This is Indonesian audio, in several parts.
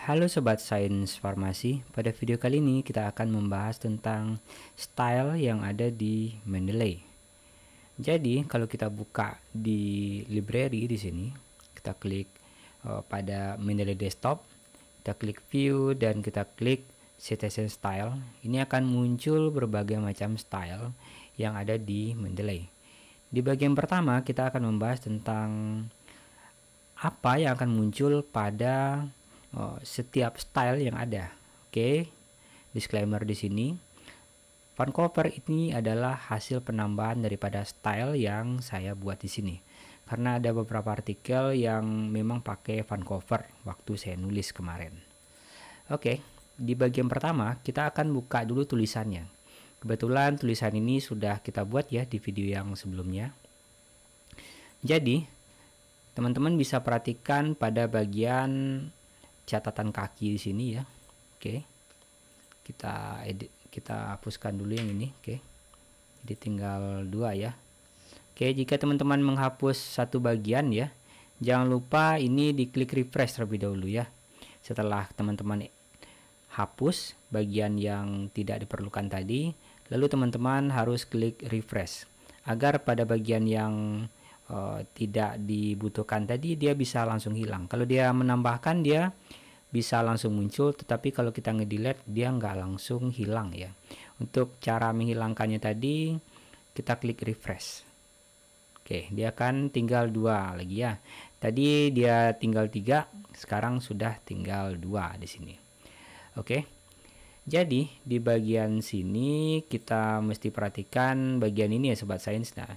Halo Sobat Sains Farmasi, pada video kali ini kita akan membahas tentang style yang ada di Mendeley. Jadi kalau kita buka di library di sini, kita klik pada Mendeley Desktop, kita klik View dan kita klik Citation Style. Ini akan muncul berbagai macam style yang ada di Mendeley. Di bagian pertama kita akan membahas tentang apa yang akan muncul pada setiap style yang ada. Oke, disclaimer di sini. Vancouver ini adalah hasil penambahan daripada style yang saya buat di sini. Karena ada beberapa artikel yang memang pakai Vancouver waktu saya nulis kemarin. Oke, di bagian pertama kita akan buka dulu tulisannya. Kebetulan tulisan ini sudah kita buat ya di video yang sebelumnya. Jadi, teman-teman bisa perhatikan pada bagian catatan kaki di sini ya. Oke. Kita hapuskan dulu yang ini, oke. Jadi tinggal 2 ya. Oke, jika teman-teman menghapus satu bagian ya, jangan lupa ini diklik refresh terlebih dahulu ya. Setelah teman-teman hapus bagian yang tidak diperlukan tadi, lalu teman-teman harus klik refresh agar pada bagian yang tidak dibutuhkan tadi dia bisa langsung hilang. Kalau dia menambahkan dia bisa langsung muncul, tetapi kalau kita nge-delete dia nggak langsung hilang ya. Untuk cara menghilangkannya tadi kita klik refresh. Oke, dia akan tinggal 2 lagi ya. Tadi dia tinggal 3, sekarang sudah tinggal 2 di sini. Oke. Jadi di bagian sini kita mesti perhatikan bagian ini ya Sobat Sains. Nah,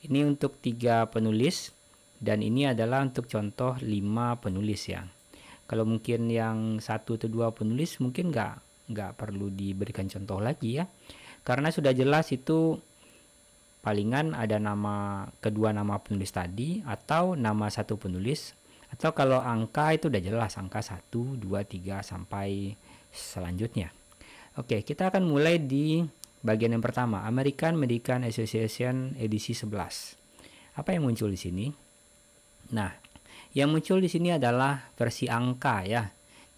ini untuk 3 penulis dan ini adalah untuk contoh 5 penulis ya. Kalau mungkin yang 1 atau 2 penulis mungkin nggak perlu diberikan contoh lagi ya. Karena sudah jelas itu palingan ada kedua nama penulis tadi atau nama satu penulis, atau kalau angka itu udah jelas angka 1, 2, 3 sampai selanjutnya. Oke, kita akan mulai di bagian yang pertama, American Medical Association edisi 11. Apa yang muncul di sini? Nah, yang muncul di sini adalah versi angka ya.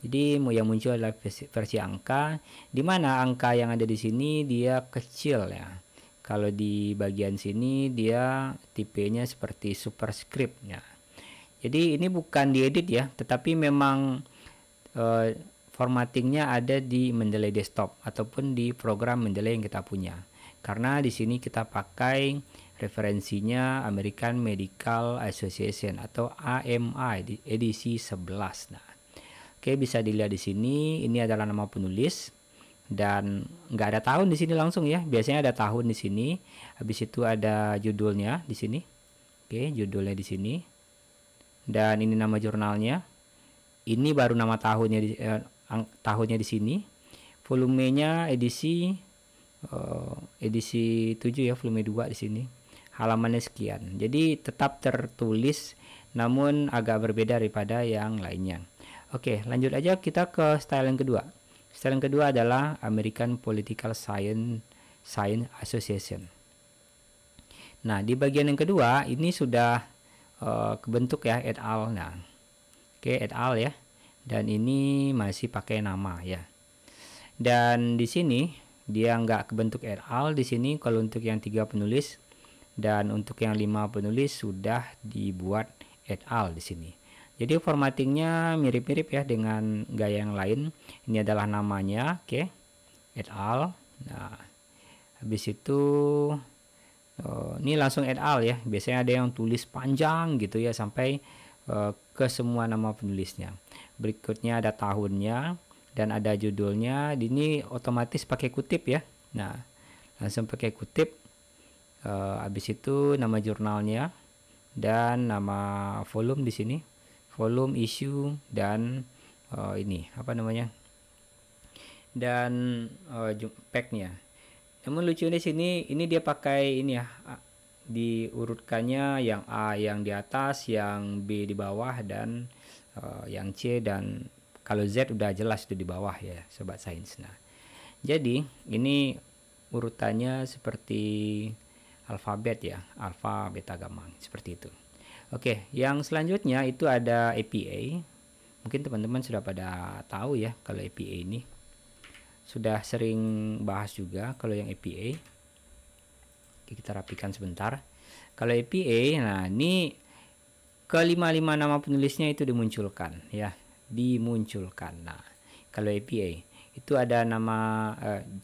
Jadi yang muncul adalah versi angka, di mana angka yang ada di sini dia kecil ya. Kalau di bagian sini dia tipenya seperti superscript ya. Jadi ini bukan diedit ya, tetapi memang formattingnya ada di Mendeley Desktop ataupun di program Mendeley yang kita punya. Karena di sini kita pakai referensinya American Medical Association atau AMA di edisi 11. Nah, oke, bisa dilihat di sini ini adalah nama penulis dan nggak ada tahun di sini langsung ya. Biasanya ada tahun di sini. Habis itu ada judulnya di sini. Oke, judulnya di sini. Dan ini nama jurnalnya. Ini baru nama tahunnya di sini. Volumenya edisi 7 ya, volume 2 di sini. Halamannya sekian. Jadi tetap tertulis namun agak berbeda daripada yang lainnya. Oke, lanjut aja kita ke style yang kedua. Style yang kedua adalah American Political Science Association. Nah, di bagian yang kedua ini sudah kebentuk ya, et al. Nah, oke, et al ya. Dan ini masih pakai nama ya. Dan di sini dia nggak kebentuk et al. Di sini kalau untuk yang 3 penulis dan untuk yang 5 penulis sudah dibuat et al. Di sini. Jadi formattingnya mirip-mirip ya dengan gaya yang lain. Ini adalah namanya, oke, et al. Nah, habis itu ini langsung et al ya. Biasanya ada yang tulis panjang gitu ya sampai ke semua nama penulisnya. Berikutnya ada tahunnya dan ada judulnya. Ini otomatis pakai kutip ya. Nah, langsung pakai kutip. Habis itu nama jurnalnya dan nama volume di sini, volume, issue, dan ini apa namanya, dan packnya. Namun lucu di sini, ini dia pakai ini ya, diurutkannya yang A yang di atas, yang B di bawah, dan yang C, dan kalau Z udah jelas itu di bawah ya Sobat Sains. Nah, jadi ini urutannya seperti alfabet ya, alfa, beta, gamma, seperti itu. Oke, yang selanjutnya itu ada APA. Mungkin teman-teman sudah pada tahu ya kalau APA ini. Sudah sering bahas juga kalau yang APA. Oke, kita rapikan sebentar. Kalau APA, nah ini ke-5 nama penulisnya itu dimunculkan ya, dimunculkan. Nah, kalau APA itu ada nama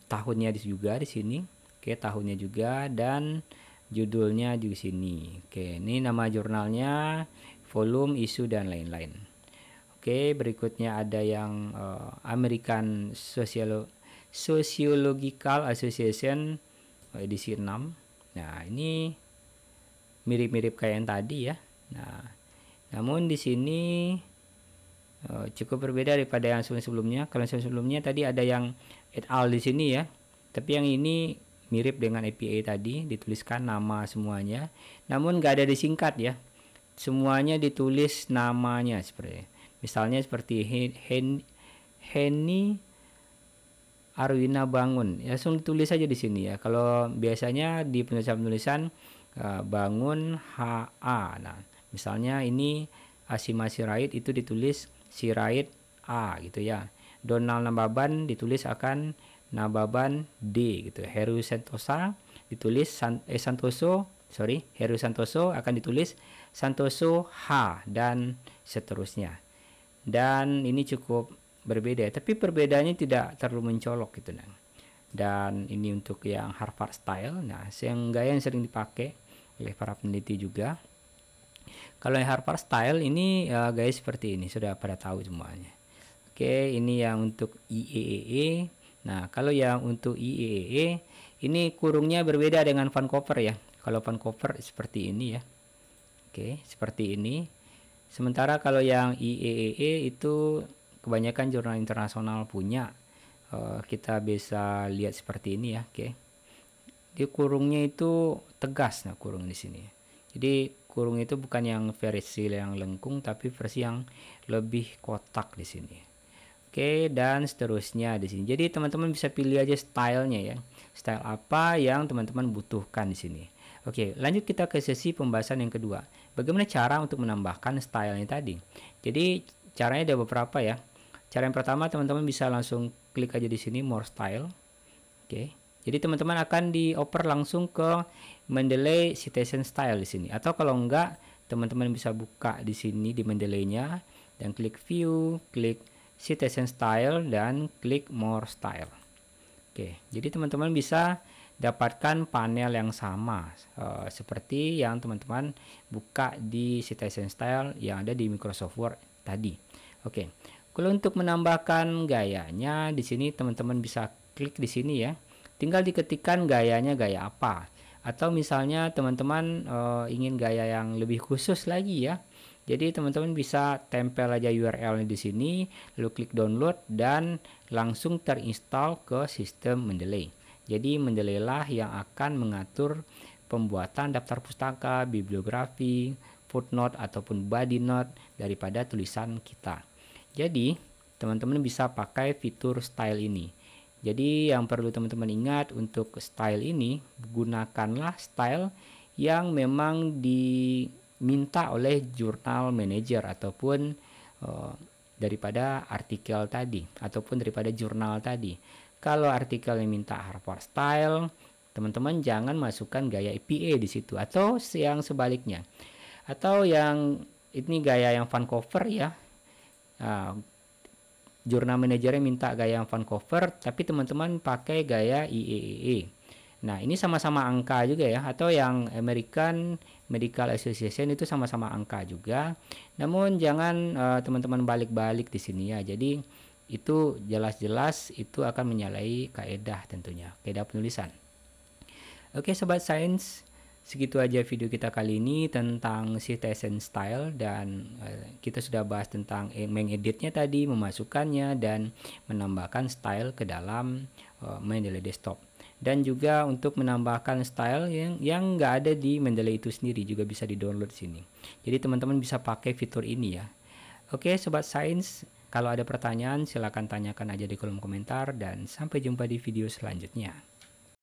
tahunnya juga di sini. Oke, tahunnya juga dan judulnya di sini. Oke, ini nama jurnalnya, volume, isu dan lain-lain. Oke, berikutnya ada yang American Sociological Association edisi 6. Nah, ini mirip-mirip kayak yang tadi ya. Nah, namun di sini cukup berbeda daripada yang sebelumnya. Kalau sebelumnya tadi ada yang et al di sini ya. Tapi yang ini mirip dengan APA tadi, dituliskan nama semuanya. Namun nggak ada disingkat ya. Semuanya ditulis namanya seperti misalnya seperti Henny Arwina Bangun. Ya, langsung ditulis saja di sini ya. Kalau biasanya di penulisan Bangun HA. Nah, misalnya ini Asima Sirait itu ditulis Sirait A gitu ya. Donald Nababan ditulis akan Nababan D gitu. Heru Santosa ditulis Heru Santoso akan ditulis Santoso H dan seterusnya. Dan ini cukup berbeda, tapi perbedaannya tidak terlalu mencolok gitu. Nah, dan ini untuk yang Harvard style. Nah, yang gaya yang sering dipakai oleh para peneliti juga. Kalau yang Harvard style ini gaya seperti ini, sudah pada tahu semuanya. Oke, ini yang untuk IEEE. Nah, kalau yang untuk IEEE ini kurungnya berbeda dengan Vancouver ya. Kalau Vancouver seperti ini ya. Oke, seperti ini. Sementara kalau yang IEEE itu kebanyakan jurnal internasional punya. Kita bisa lihat seperti ini ya. Oke, di kurungnya itu tegas. Nah, kurung di sini. Jadi kurung itu bukan yang versi yang lengkung, tapi versi yang lebih kotak di sini. Oke, dan seterusnya di sini. Jadi teman-teman bisa pilih aja stylenya ya. Style apa yang teman-teman butuhkan di sini. Oke, lanjut kita ke sesi pembahasan yang kedua. Bagaimana cara untuk menambahkan stylenya tadi? Jadi caranya ada beberapa ya. Cara yang pertama, teman-teman bisa langsung klik aja di sini more style. Oke. Jadi teman-teman akan dioper langsung ke Mendeley Citation Style di sini. Atau kalau enggak, teman-teman bisa buka di sini di Mendeley-nya dan klik view, klik Citation Style dan klik more style. Oke. Jadi teman-teman bisa dapatkan panel yang sama seperti yang teman-teman buka di Citation Style yang ada di Microsoft Word tadi. Oke. Kalau untuk menambahkan gayanya di sini teman-teman bisa klik di sini ya. Tinggal diketikkan gayanya gaya apa. Atau misalnya teman-teman ingin gaya yang lebih khusus lagi ya. Jadi teman-teman bisa tempel aja URL-nya di sini, lalu klik download dan langsung terinstall ke sistem Mendeley. Jadi Mendeley lah yang akan mengatur pembuatan daftar pustaka, bibliografi, footnote ataupun body note daripada tulisan kita. Jadi teman-teman bisa pakai fitur style ini. Jadi yang perlu teman-teman ingat untuk style ini, gunakanlah style yang memang diminta oleh jurnal manager ataupun daripada artikel tadi ataupun daripada jurnal tadi. Kalau artikel yang minta Harvard style, teman-teman jangan masukkan gaya APA di situ atau yang sebaliknya. Atau yang ini gaya yang Vancouver ya. Jurnal manajernya minta gaya yang Vancouver, tapi teman-teman pakai gaya IEEE. Nah, ini sama-sama angka juga ya, atau yang American Medical Association itu sama-sama angka juga. Namun jangan teman-teman balik-balik di sini ya. Jadi itu jelas-jelas itu akan menyalahi kaidah tentunya, kaidah penulisan. Oke sobat sains, segitu aja video kita kali ini tentang citation style dan kita sudah bahas tentang mengeditnya tadi, memasukkannya dan menambahkan style ke dalam Mendeley Desktop. Dan juga untuk menambahkan style yang nggak ada di Mendeley itu sendiri juga bisa di-download sini. Jadi teman-teman bisa pakai fitur ini ya. Oke sobat sains, kalau ada pertanyaan silahkan tanyakan aja di kolom komentar dan sampai jumpa di video selanjutnya.